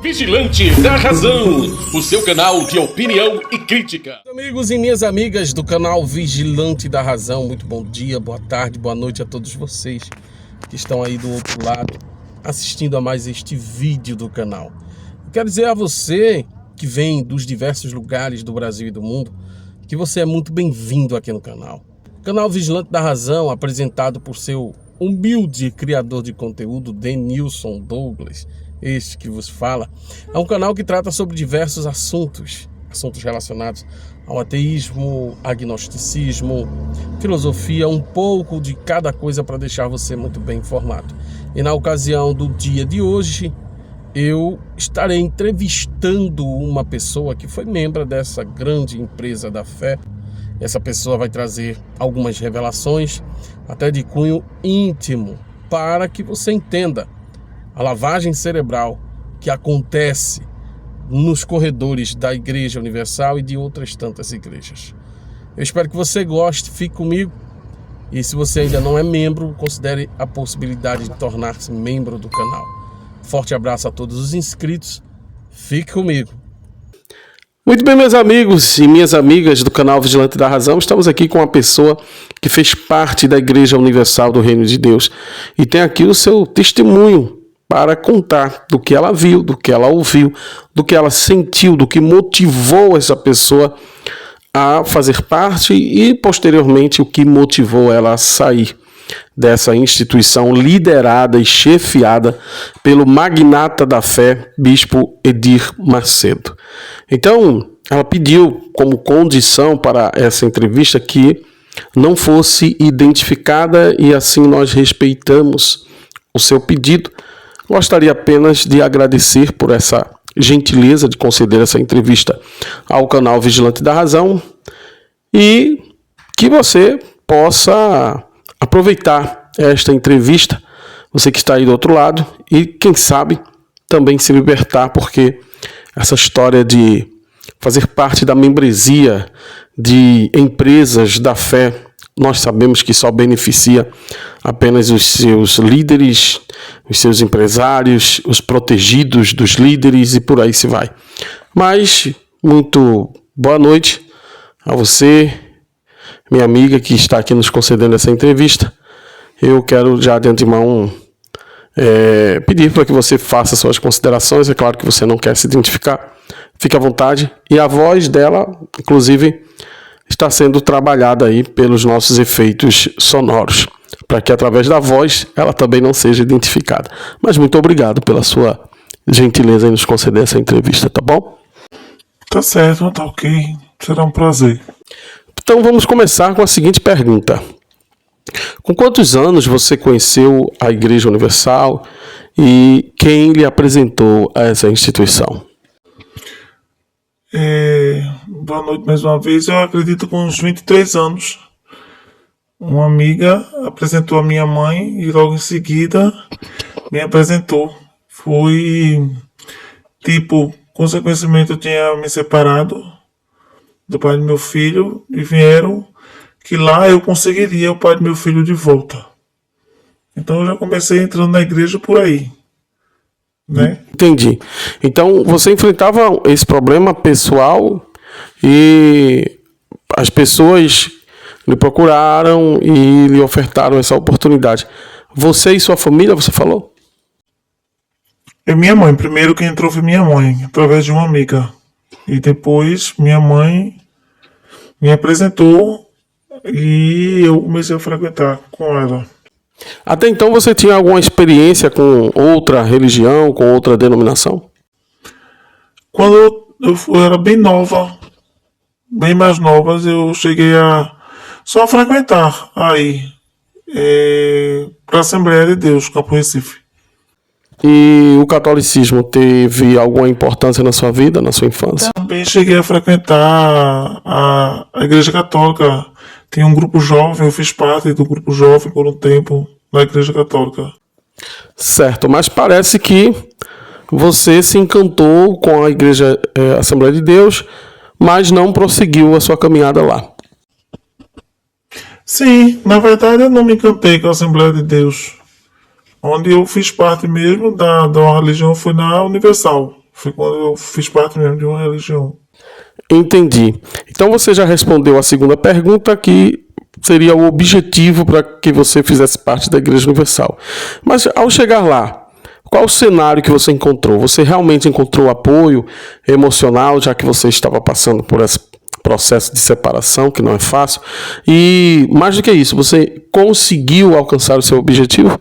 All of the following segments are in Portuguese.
Vigilante da Razão, o seu canal de opinião e crítica. Amigos e minhas amigas do canal Vigilante da Razão, muito bom dia, boa tarde, boa noite a todos vocês que estão aí do outro lado assistindo a mais este vídeo do canal. Quero dizer a você que vem dos diversos lugares do Brasil e do mundo que você é muito bem-vindo aqui no canal. O canal Vigilante da Razão, apresentado por seu humilde criador de conteúdo, Denilson Douglas, este que vos fala, é um canal que trata sobre diversos assuntos relacionados ao ateísmo, agnosticismo, filosofia, um pouco de cada coisa para deixar você muito bem informado. E na ocasião do dia de hoje, eu estarei entrevistando uma pessoa que foi membro dessa grande empresa da fé. Essa pessoa vai trazer algumas revelações, até de cunho íntimo, para que você entenda a lavagem cerebral que acontece nos corredores da Igreja Universal e de outras tantas igrejas. Eu espero que você goste, fique comigo. E se você ainda não é membro, considere a possibilidade de tornar-se membro do canal. Forte abraço a todos os inscritos, fique comigo. Muito bem, meus amigos e minhas amigas do canal Vigilante da Razão, estamos aqui com uma pessoa que fez parte da Igreja Universal do Reino de Deus e tem aqui o seu testemunho para contar do que ela viu, do que ela ouviu, do que ela sentiu, do que motivou essa pessoa a fazer parte e, posteriormente, o que motivou ela a sair dessa instituição liderada e chefiada pelo magnata da fé, Bispo Edir Macedo. Então, ela pediu como condição para essa entrevista que não fosse identificada e assim nós respeitamos o seu pedido. Gostaria apenas de agradecer por essa gentileza de conceder essa entrevista ao canal Vigilante da Razão e que você possa aproveitar esta entrevista, você que está aí do outro lado, e quem sabe também se libertar, porque essa história de fazer parte da membresia de empresas da fé, nós sabemos que só beneficia apenas os seus líderes, os seus empresários, os protegidos dos líderes e por aí se vai. Mas, muito boa noite a você, minha amiga que está aqui nos concedendo essa entrevista. Eu quero já de antemão pedir para que você faça suas considerações. É claro que você não quer se identificar, fique à vontade. E a voz dela, inclusive, está sendo trabalhada aí pelos nossos efeitos sonoros, para que através da voz ela também não seja identificada. Mas muito obrigado pela sua gentileza em nos conceder essa entrevista, tá bom? Tá certo, tá ok. Será um prazer. Então vamos começar com a seguinte pergunta. Com quantos anos você conheceu a Igreja Universal e quem lhe apresentou a essa instituição? Boa noite mais uma vez. Eu acredito com uns 23 anos. Uma amiga apresentou a minha mãe e logo em seguida me apresentou. Foi consequentemente eu tinha me separado do pai do meu filho e vieram que lá eu conseguiria o pai do meu filho de volta. Então eu já comecei entrando na igreja por aí, né? Entendi. Então você enfrentava esse problema pessoal e as pessoas lhe procuraram e lhe ofertaram essa oportunidade. Você e sua família, você falou? Minha mãe, primeiro quem entrou foi minha mãe, através de uma amiga. E depois minha mãe me apresentou e eu comecei a frequentar com ela. Até então você tinha alguma experiência com outra religião, com outra denominação? Quando eu era bem nova, bem mais novas, eu cheguei a só frequentar aí para a Assembleia de Deus, Campo Recife. E o catolicismo teve alguma importância na sua vida, na sua infância? Também cheguei a frequentar a Igreja Católica. Tem um grupo jovem, eu fiz parte do grupo jovem por um tempo na Igreja Católica. Certo, mas parece que você se encantou com a Igreja Assembleia de Deus, mas não prosseguiu a sua caminhada lá. Sim, na verdade eu não me encantei com a Assembleia de Deus. Onde eu fiz parte mesmo da religião foi na Universal. Foi quando eu fiz parte mesmo de uma religião. Entendi. Então você já respondeu a segunda pergunta, que seria o objetivo para que você fizesse parte da Igreja Universal. Mas ao chegar lá, qual o cenário que você encontrou? Você realmente encontrou apoio emocional, já que você estava passando por esse processo de separação, que não é fácil? E mais do que isso, você conseguiu alcançar o seu objetivo?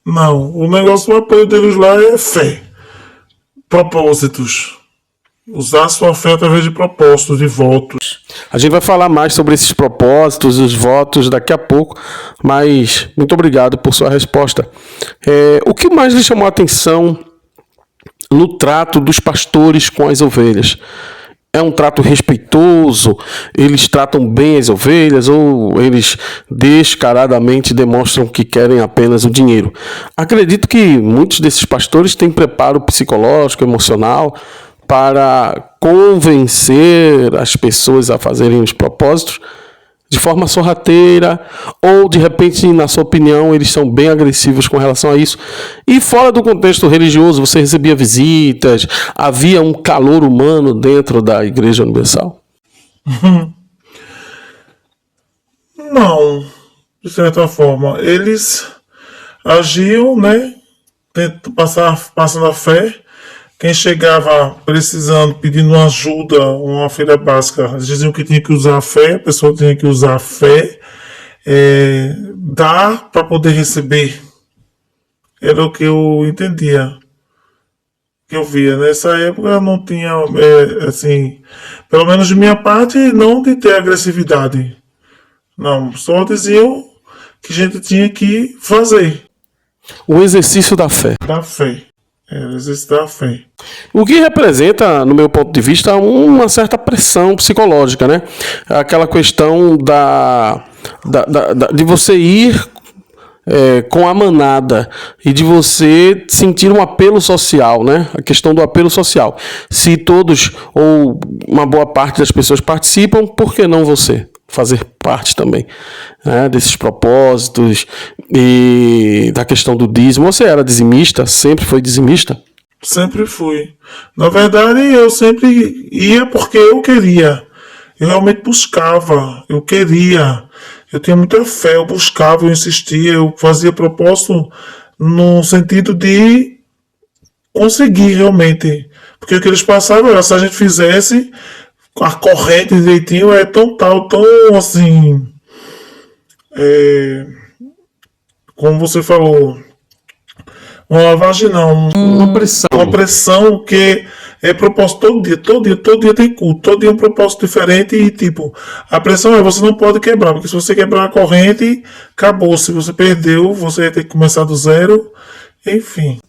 Não, o negócio do apoio deles lá é fé. Propósitos. Usar sua fé através de propósitos, de votos. A gente vai falar mais sobre esses propósitos, os votos daqui a pouco, mas muito obrigado por sua resposta. O que mais lhe chamou a atenção no trato dos pastores com as ovelhas? É um trato respeitoso? Eles tratam bem as ovelhas ou eles descaradamente demonstram que querem apenas o dinheiro? Acredito que muitos desses pastores têm preparo psicológico, emocional, para convencer as pessoas a fazerem os propósitos de forma sorrateira, ou de repente, na sua opinião, eles são bem agressivos com relação a isso. E fora do contexto religioso, você recebia visitas, havia um calor humano dentro da Igreja Universal? Não, de certa forma. Eles agiam, né? Passando a fé. Quem chegava precisando, pedindo ajuda, uma feira básica, eles diziam que tinha que usar a fé, a pessoa tinha que usar a fé, dar para poder receber. Era o que eu entendia, que eu via. Nessa época não tinha, assim, pelo menos de minha parte, não de ter agressividade. Não, só diziam que a gente tinha que fazer. O exercício da fé. Da fé. Exercício da fé. O que representa, no meu ponto de vista, uma certa pressão psicológica, né? Aquela questão de você ir com a manada e de você sentir um apelo social, né? A questão do apelo social. Se todos ou uma boa parte das pessoas participam, por que não você fazer parte também, né, desses propósitos e da questão do dízimo? Você era dizimista? Sempre foi dizimista? Sempre fui. Na verdade, eu sempre ia porque eu queria. Eu realmente buscava. Eu queria. Eu tinha muita fé. Eu buscava, eu insistia. Eu fazia propósito no sentido de conseguir realmente. Porque o que eles passavam era, se a gente fizesse a corrente direitinho, é tão tal, tão assim. Como você falou. Uma lavagem não, uma pressão que é propósito todo dia tem culto, todo dia é um propósito diferente e tipo, a pressão é você não pode quebrar, porque se você quebrar a corrente, acabou, se você perdeu, você vai ter que começar do zero, enfim.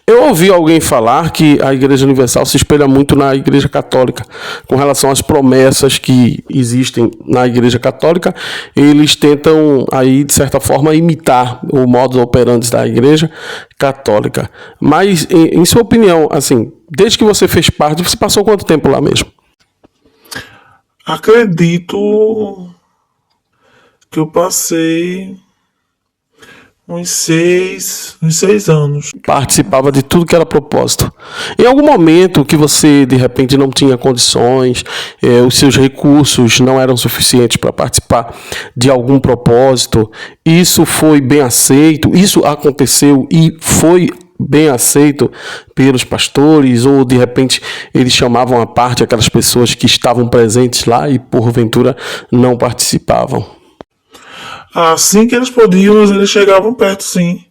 Eu ouvi alguém falar que a Igreja Universal se espelha muito na Igreja Católica. Com relação às promessas que existem na Igreja Católica, eles tentam aí, de certa forma, imitar o modus operandi da Igreja Católica. Mas, em sua opinião, assim, desde que você fez parte, você passou quanto tempo lá mesmo? Acredito que eu passei uns seis anos. Participava de tudo que era propósito. Em algum momento que você, de repente, não tinha condições, os seus recursos não eram suficientes para participar de algum propósito, isso foi bem aceito? Isso aconteceu e foi bem aceito pelos pastores? Ou, de repente, eles chamavam à parte aquelas pessoas que estavam presentes lá e, porventura, não participavam? Assim que eles podiam, eles chegavam perto, sim.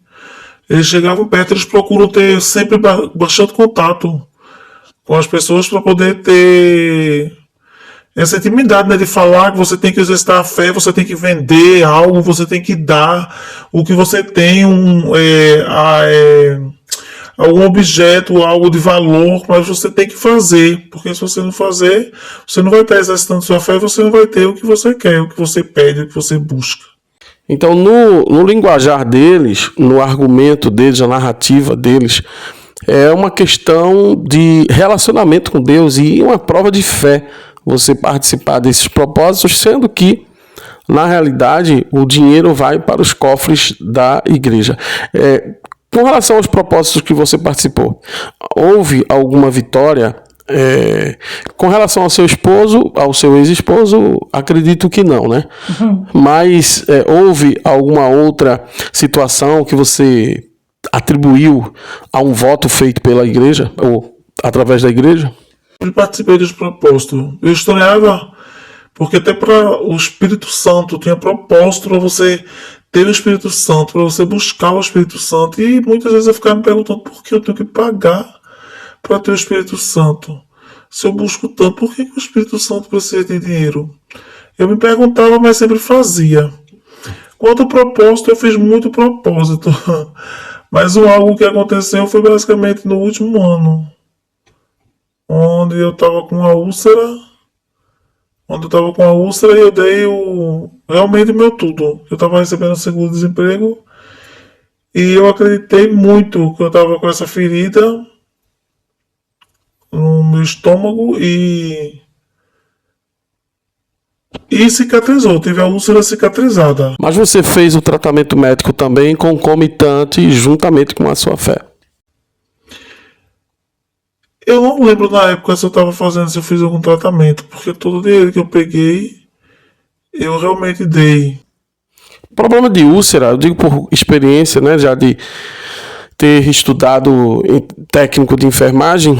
Eles chegavam perto, eles procuram ter sempre bastante contato com as pessoas para poder ter essa intimidade, né, de falar que você tem que exercitar a fé, você tem que vender algo, você tem que dar o que você tem, algum objeto, algo de valor, mas você tem que fazer, porque se você não fazer, você não vai estar exercitando sua fé, você não vai ter o que você quer, o que você pede, o que você busca. Então, no linguajar deles, no argumento deles, a narrativa deles, é uma questão de relacionamento com Deus e uma prova de fé você participar desses propósitos, sendo que, na realidade, o dinheiro vai para os cofres da igreja. Com relação aos propósitos que você participou, houve alguma vitória? Com relação ao seu esposo, ao seu ex-esposo, acredito que não, né? Mas houve alguma outra situação que você atribuiu a um voto feito pela igreja ou através da igreja? Eu participei dos propósitos. Eu estranhava, porque até para o Espírito Santo tinha propósito para você ter o Espírito Santo, para você buscar o Espírito Santo. E muitas vezes eu ficava me perguntando por que eu tenho que pagar para ter o Espírito Santo. Se eu busco tanto, por que o Espírito Santo precisa de dinheiro? Eu me perguntava, mas sempre fazia. Quanto ao propósito, eu fiz muito propósito. Mas algo que aconteceu foi basicamente no último ano, onde eu estava com a úlcera. E eu dei realmente o meu tudo. Eu estava recebendo seguro-desemprego e eu acreditei muito que eu estava com essa ferida no meu estômago e cicatrizou. Tive a úlcera cicatrizada. Mas você fez o tratamento médico também concomitante juntamente com a sua fé? Eu não lembro na época se eu estava fazendo, se eu fiz algum tratamento, porque todo o dinheiro que eu peguei, eu realmente dei. Problema de úlcera, eu digo por experiência, né, já de ter estudado técnico de enfermagem,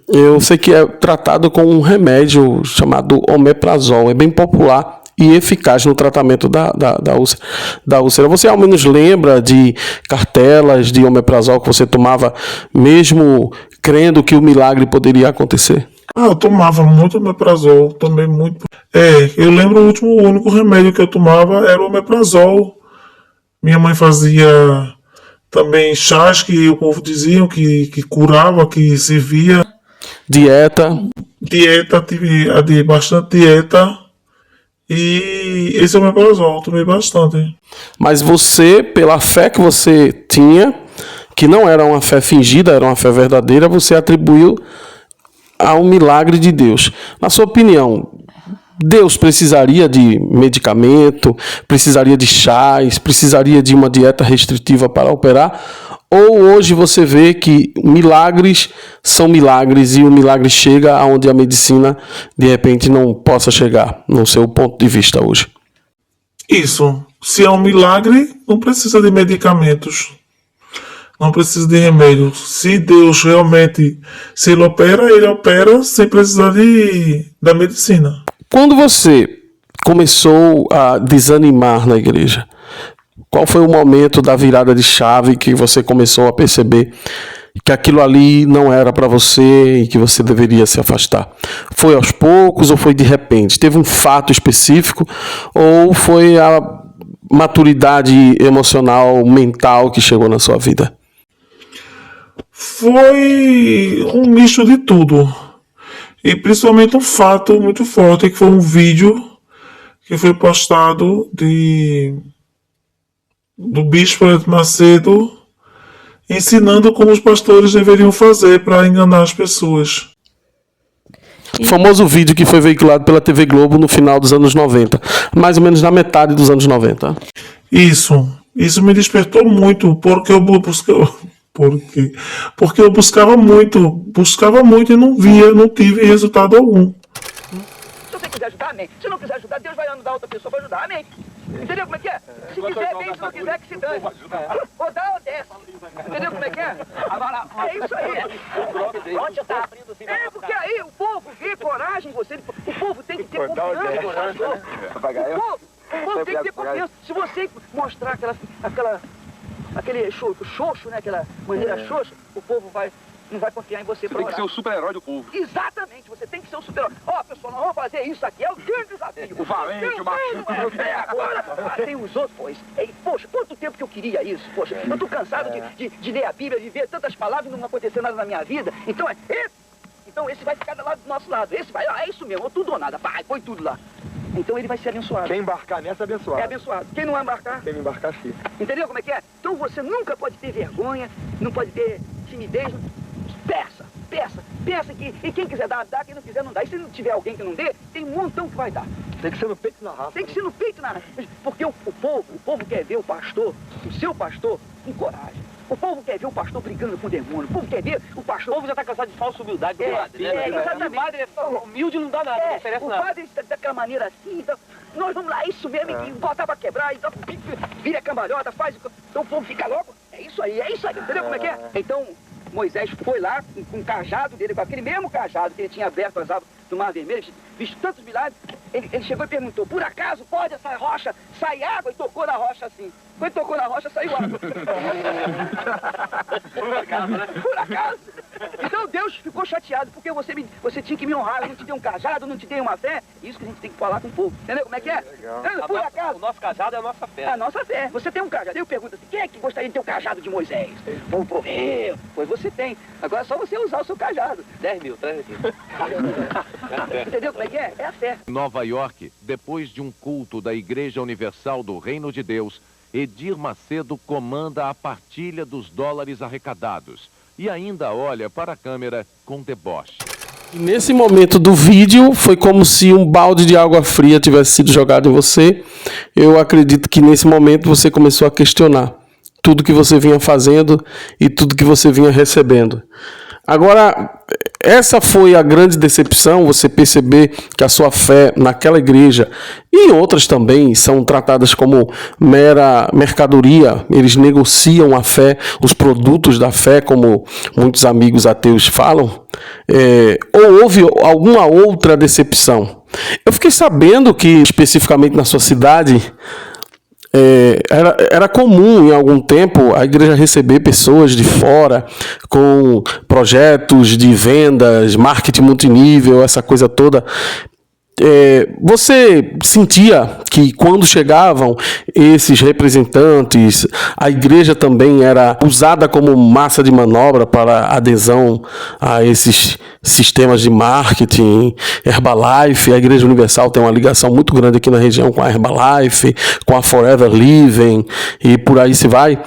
eu sei que é tratado com um remédio chamado omeprazol. É bem popular e eficaz no tratamento da úlcera. Você ao menos lembra de cartelas de omeprazol que você tomava mesmo crendo que o milagre poderia acontecer? Eu tomava muito omeprazol, tomei muito. Eu lembro o único remédio que eu tomava era o omeprazol. Minha mãe fazia também chás que o povo dizia que curava, que servia. Dieta, tive bastante dieta. E esse é o omeprazol, tomei bastante. Mas você, pela fé que você tinha, que não era uma fé fingida, era uma fé verdadeira, você atribuiu a um milagre de Deus. Na sua opinião, Deus precisaria de medicamento, precisaria de chás, precisaria de uma dieta restritiva para operar? Ou hoje você vê que milagres são milagres e o milagre chega aonde a medicina de repente não possa chegar, no seu ponto de vista hoje? Isso. Se é um milagre, não precisa de medicamentos. Não precisa de remédio. Se Deus realmente, se ele opera sem precisar da medicina. Quando você começou a desanimar na igreja, qual foi o momento da virada de chave que você começou a perceber que aquilo ali não era para você e que você deveria se afastar? Foi aos poucos ou foi de repente? Teve um fato específico ou foi a maturidade emocional, mental que chegou na sua vida? Foi um misto de tudo. E principalmente um fato muito forte, que foi um vídeo que foi postado do Bispo Macedo ensinando como os pastores deveriam fazer para enganar as pessoas. O famoso vídeo que foi veiculado pela TV Globo no final dos anos 90, mais ou menos na metade dos anos 90. Isso me despertou muito, porque eu buscava muito e não tive resultado algum. Se você quiser ajudar, amém. Se não quiser ajudar, Deus vai ajudar outra pessoa para ajudar, amém. Entendeu como é que é? Se quiser, bem, se não quiser, que se dane. Ou dá ou desce. Entendeu como é que é? É isso aí. Onde tá abrindo assim? Porque aí o povo vê coragem em você. O povo tem que ter confiança no pastor. O povo tem que ter confiança. Se você mostrar aquele xoxo, né? Aquela maneira xoxa, o povo não vai confiar em você para orar. Tem que ser o super-herói do povo. Exatamente, você tem que ser o super-herói. Pessoal, nós vamos fazer isso aqui, é o grande desafio. O valente, o macho. Agora, tem os outros, poxa, quanto tempo que eu queria isso, poxa. Eu tô cansado de ler a Bíblia, de ver tantas palavras e não acontecer nada na minha vida. Então esse vai ficar do nosso lado. Esse vai, é isso mesmo, tudo ou nada. Pai, põe tudo lá. Então ele vai ser abençoado. Quem embarcar nessa é abençoado. É abençoado. Quem não embarcar? Quem embarcar, sim. Entendeu como é que é? Então você nunca pode ter vergonha, não pode ter timidez. Peça que... E quem quiser dar, dá. Quem não quiser, não dá. E se não tiver alguém que não dê, tem um montão que vai dar. Tem que ser no peito e na raça. Tem que ser no peito e na raça. Porque o povo quer ver o pastor, o seu pastor, com coragem. O povo quer ver o pastor brigando com o demônio. O povo quer ver o pastor... O povo já tá cansado de falsa humildade do padre, né? exatamente. O padre é humilde, não dá nada, não oferece o nada. padre está daquela maneira assim, então, nós vamos lá, isso mesmo, e botar pra quebrar, então, vira cambalhota, faz... Então o povo fica louco. É isso aí, entendeu como é que é? Então, Moisés foi lá com o cajado dele, com aquele mesmo cajado que ele tinha aberto as águas do Mar Vermelho, visto tantos milagres, ele chegou e perguntou, por acaso pode essa rocha sair água? E tocou na rocha assim. Quando tocou na rocha, saiu água. Por acaso, né? Por acaso. Então Deus ficou chateado, porque você tinha que me honrar, eu não te dei um cajado, não te dei uma fé. Isso que a gente tem que falar com o povo. Entendeu como é que é? Legal. Por acaso. O nosso cajado é a nossa fé. A nossa fé. Você tem um cajado. Eu pergunto assim, quem é que gostaria de ter o cajado de Moisés? Vamos pro eu. Pois você tem. Agora é só você usar o seu cajado. 10 mil, 3 mil. Entendeu como é que é? É a fé. Em Nova York, depois de um culto da Igreja Universal do Reino de Deus, Edir Macedo comanda a partilha dos dólares arrecadados e ainda olha para a câmera com deboche. E nesse momento do vídeo, foi como se um balde de água fria tivesse sido jogado em você. Eu acredito que nesse momento você começou a questionar tudo que você vinha fazendo e tudo que você vinha recebendo. Agora, essa foi a grande decepção, você perceber que a sua fé naquela igreja e outras também são tratadas como mera mercadoria. Eles negociam a fé, os produtos da fé, como muitos amigos ateus falam. Ou houve alguma outra decepção? Eu fiquei sabendo que, especificamente na sua cidade, era comum em algum tempo a igreja receber pessoas de fora com projetos de vendas, marketing multinível, essa coisa toda. Você sentia que quando chegavam esses representantes, a igreja também era usada como massa de manobra para adesão a esses sistemas de marketing? Herbalife, a Igreja Universal tem uma ligação muito grande aqui na região com a Herbalife, com a Forever Living e por aí se vai.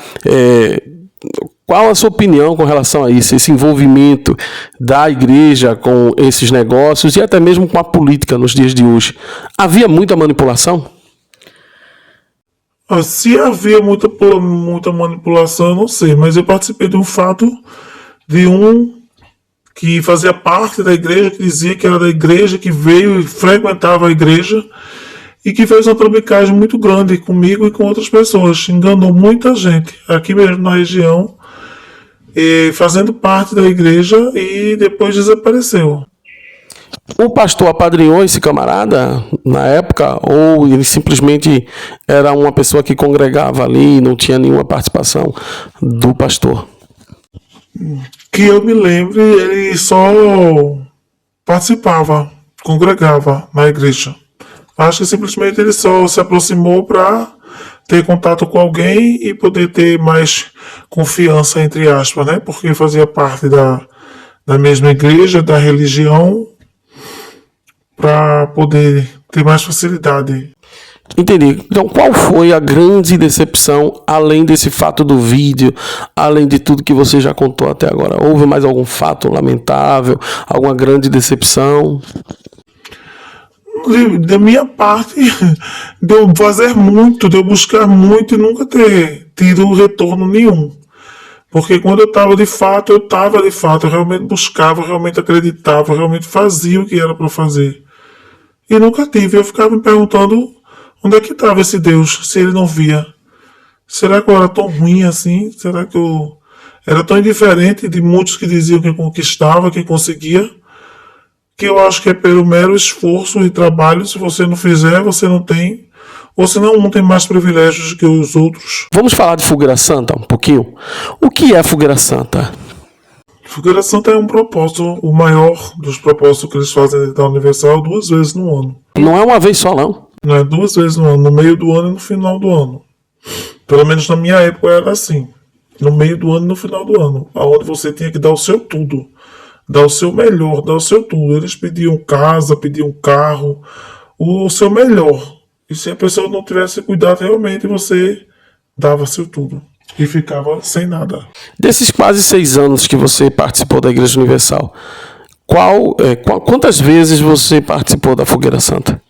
Qual a sua opinião com relação a isso, esse envolvimento da igreja com esses negócios e até mesmo com a política nos dias de hoje? Havia muita manipulação? Se havia muita manipulação, eu não sei, mas eu participei de um fato de um que fazia parte da igreja, que dizia que era da igreja, que veio e frequentava a igreja e que fez uma trambicagem muito grande comigo e com outras pessoas. Enganou muita gente aqui mesmo na região, fazendo parte da igreja, e depois desapareceu. O pastor apadrinhou esse camarada na época, ou ele simplesmente era uma pessoa que congregava ali e não tinha nenhuma participação do pastor? Que eu me lembre, ele só participava, congregava na igreja. Acho que simplesmente ele só se aproximou para ter contato com alguém e poder ter mais confiança, entre aspas, né? Porque fazia parte da mesma igreja, da religião, para poder ter mais facilidade. Entendi. Então, qual foi a grande decepção, além desse fato do vídeo, além de tudo que você já contou até agora? Houve mais algum fato lamentável, alguma grande decepção? Da minha parte, de eu fazer muito, de eu buscar muito e nunca ter tido retorno nenhum. Porque quando eu estava de fato, eu realmente buscava, realmente acreditava, realmente fazia o que era para fazer. E nunca tive. Eu ficava me perguntando onde é que estava esse Deus, se ele não via. Será que eu era tão ruim assim? Será que eu era tão indiferente de muitos que diziam que conquistava, que conseguia? Que eu acho que é pelo mero esforço e trabalho. Se você não fizer, você não tem. Ou senão um tem mais privilégios que os outros. Vamos falar de Fogueira Santa um pouquinho? O que é Fogueira Santa? Fogueira Santa é um propósito, o maior dos propósitos que eles fazem dentro da Universal 2 vezes no ano. Não é uma vez só, não? Não é 2 vezes no ano, no meio do ano e no final do ano. Pelo menos na minha época era assim. No meio do ano e no final do ano. Onde você tinha que dar o seu tudo. Dar o seu melhor, dar o seu tudo. Eles pediam casa, pediam carro, o seu melhor. E se a pessoa não tivesse cuidado realmente, você dava seu tudo. E ficava sem nada. Desses quase 6 anos que você participou da Igreja Universal, quantas vezes você participou da Fogueira Santa?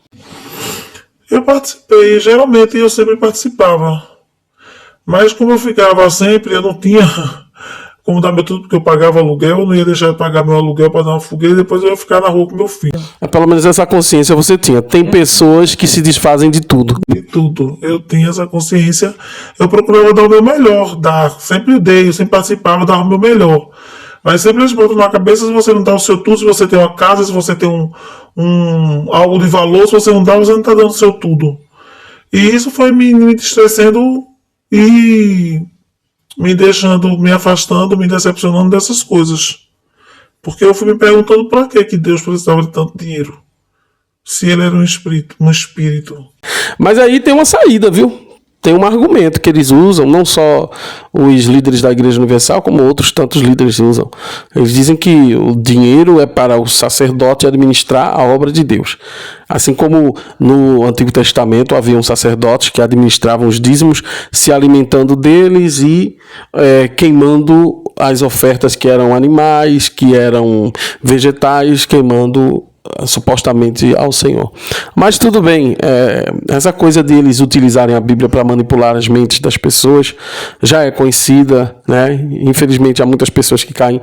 Eu participei, geralmente eu sempre participava. Mas como eu ficava sempre, eu não tinha como dar meu tudo, porque eu pagava aluguel, eu não ia deixar de pagar meu aluguel para dar uma fogueira, e depois eu ia ficar na rua com meu filho. Pelo menos essa consciência você tinha. Tem pessoas que se desfazem de tudo. De tudo. Eu tinha essa consciência, eu procurava dar o meu melhor, sempre dei, eu sempre participava, dava o meu melhor. Mas sempre eles botam na cabeça, se você não dá o seu tudo, se você tem uma casa, se você tem algo de valor, se você não dá, você não está dando o seu tudo. E isso foi me estressando e me deixando, me afastando, me decepcionando dessas coisas. Porque eu fui me perguntando para que Deus precisava de tanto dinheiro. Se ele era um espírito. Mas aí tem uma saída, viu? Tem um argumento que eles usam, não só os líderes da Igreja Universal, como outros tantos líderes usam. Eles dizem que o dinheiro é para o sacerdote administrar a obra de Deus. Assim como no Antigo Testamento haviam sacerdotes que administravam os dízimos, se alimentando deles e queimando as ofertas que eram animais, que eram vegetais, queimando supostamente ao Senhor. Mas tudo bem, essa coisa de eles utilizarem a Bíblia para manipular as mentes das pessoas já é conhecida, né? Infelizmente há muitas pessoas que caem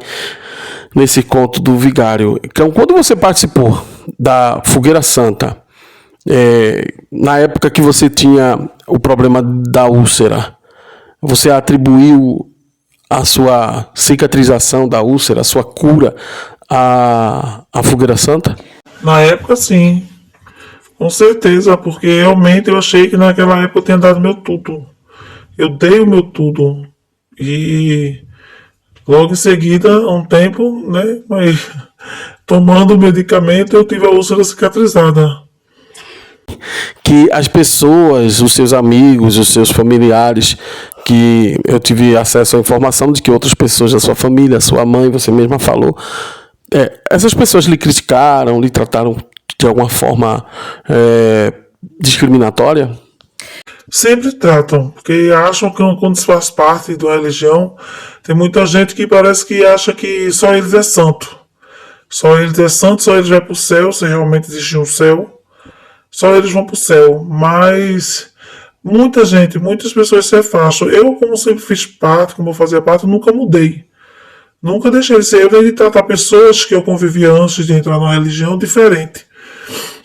nesse conto do vigário. Então, quando você participou da Fogueira Santa, na época que você tinha o problema da úlcera, você atribuiu a sua cicatrização da úlcera, a sua cura à Fogueira Santa? Na época, sim. Com certeza, porque realmente eu achei que naquela época eu tinha dado meu tudo. Eu dei o meu tudo. E logo em seguida, um tempo, né, mas tomando o medicamento, eu tive a úlcera cicatrizada. Que as pessoas, os seus amigos, os seus familiares, que eu tive acesso à informação de que outras pessoas da sua família, sua mãe, você mesma falou, essas pessoas lhe criticaram, lhe trataram de alguma forma discriminatória? Sempre tratam, porque acham que quando se faz parte de uma religião, tem muita gente que parece que acha que só eles é santo. Só eles é santo, só eles vão para o céu, se realmente existe um céu. Só eles vão para o céu. Mas muitas pessoas se afastam. Eu, como sempre fiz parte, como eu fazia parte, nunca mudei. Nunca deixei de ser eu, nem de tratar pessoas que eu convivia antes de entrar na religião diferente.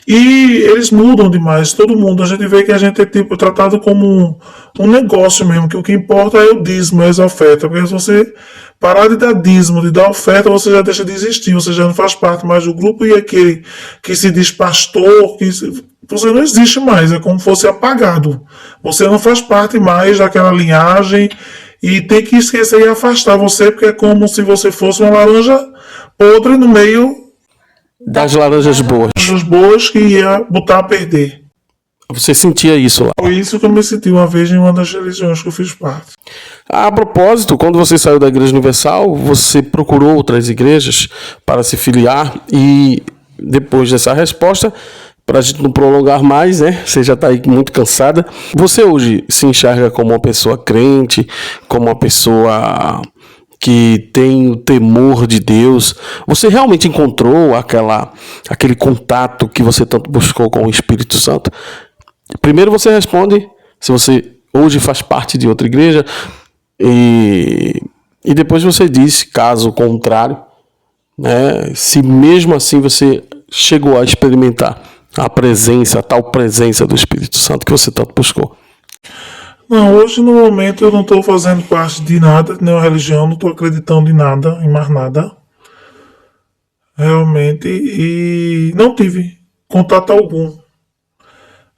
E eles mudam demais, todo mundo. A gente vê que a gente é tratado como um negócio mesmo, que o que importa é o dízimo, é as ofertas. Porque se você parar de dar dízimo, de dar oferta, você já deixa de existir, você já não faz parte mais do grupo, e aquele que se diz pastor, você não existe mais, é como se fosse apagado. Você não faz parte mais daquela linhagem. E tem que esquecer e afastar você, porque é como se você fosse uma laranja podre no meio das laranjas boas. Das boas que ia botar a perder. Você sentia isso lá? Foi isso que eu me senti uma vez em uma das religiões que eu fiz parte. A propósito, quando você saiu da Igreja Universal, você procurou outras igrejas para se filiar, e depois dessa resposta, para a gente não prolongar mais, né? Você já está aí muito cansada. Você hoje se enxerga como uma pessoa crente, como uma pessoa que tem o temor de Deus? Você realmente encontrou aquele contato que você tanto buscou com o Espírito Santo? Primeiro você responde se você hoje faz parte de outra igreja, e depois você diz, caso contrário, né? Se mesmo assim você chegou a experimentar a tal presença do Espírito Santo que você tanto buscou. Não, hoje no momento eu não estou fazendo parte de nada, de nenhuma religião, não estou acreditando em nada, em mais nada. Realmente, e não tive contato algum.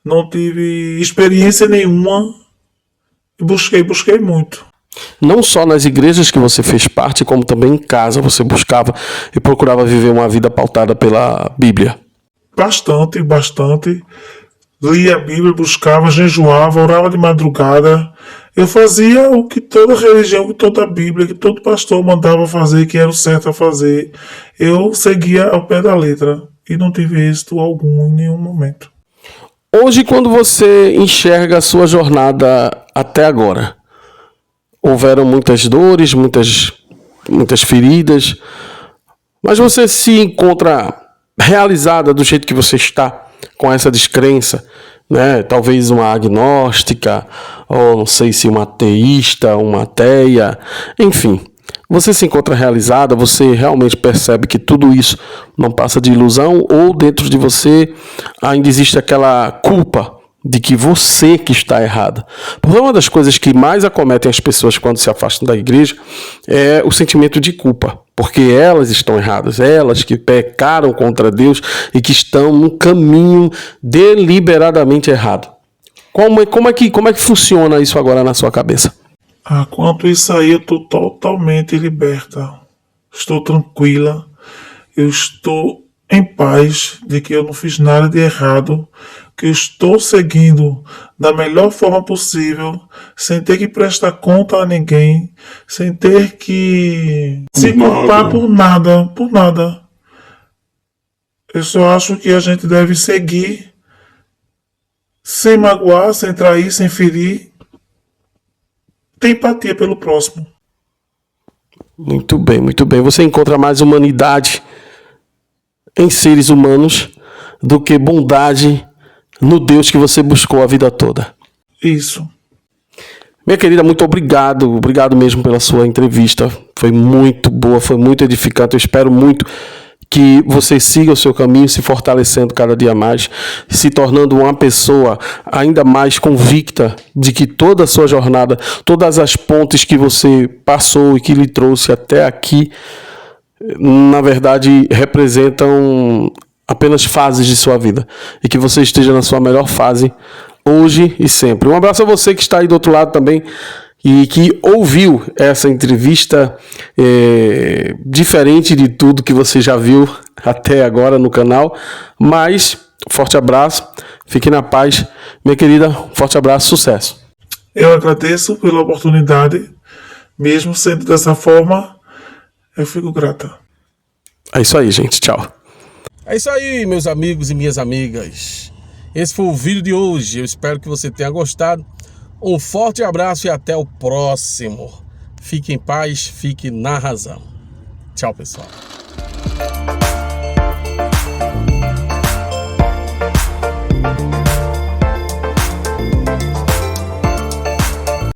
Não tive experiência nenhuma. Busquei muito. Não só nas igrejas que você fez parte, como também em casa você buscava e procurava viver uma vida pautada pela Bíblia. Bastante. Lia a Bíblia, buscava, jejuava, orava de madrugada. Eu fazia o que toda religião, que toda Bíblia, que todo pastor mandava fazer, que era o certo a fazer. Eu seguia ao pé da letra e não tive êxito algum em nenhum momento. Hoje, quando você enxerga a sua jornada até agora, houveram muitas dores, muitas feridas, mas você se encontra realizada do jeito que você está, com essa descrença né? Talvez uma agnóstica, ou não sei se uma ateísta, uma ateia, enfim. Você se encontra realizada, você realmente percebe que tudo isso não passa de ilusão, ou dentro de você ainda existe aquela culpa de que você que está errada. Porque uma das coisas que mais acometem as pessoas quando se afastam da igreja é o sentimento de culpa, porque elas estão erradas, elas que pecaram contra Deus e que estão num caminho deliberadamente errado. Como é que funciona isso agora na sua cabeça? Quanto isso aí, eu estou totalmente liberta. Estou tranquila. Eu estou em paz de que eu não fiz nada de errado, que eu estou seguindo da melhor forma possível, sem ter que prestar conta a ninguém, sem ter que se culpar por nada, por nada. Eu só acho que a gente deve seguir sem magoar, sem trair, sem ferir. Ter empatia pelo próximo. Muito bem, muito bem. Você encontra mais humanidade em seres humanos do que bondade no Deus que você buscou a vida toda. Isso. Minha querida, muito obrigado. Obrigado mesmo pela sua entrevista. Foi muito boa, foi muito edificante. Eu espero muito que você siga o seu caminho, se fortalecendo cada dia mais, se tornando uma pessoa ainda mais convicta de que toda a sua jornada, todas as pontes que você passou e que lhe trouxe até aqui, na verdade, representam apenas fases de sua vida. E que você esteja na sua melhor fase hoje e sempre. Um abraço a você que está aí do outro lado também e que ouviu essa entrevista diferente de tudo que você já viu até agora no canal. Mas, forte abraço, fique na paz. Minha querida, forte abraço, sucesso. Eu agradeço pela oportunidade. Mesmo sendo dessa forma, eu fico grata. É isso aí, gente. Tchau. É isso aí, meus amigos e minhas amigas. Esse foi o vídeo de hoje. Eu espero que você tenha gostado. Um forte abraço e até o próximo. Fique em paz, fique na razão. Tchau, pessoal.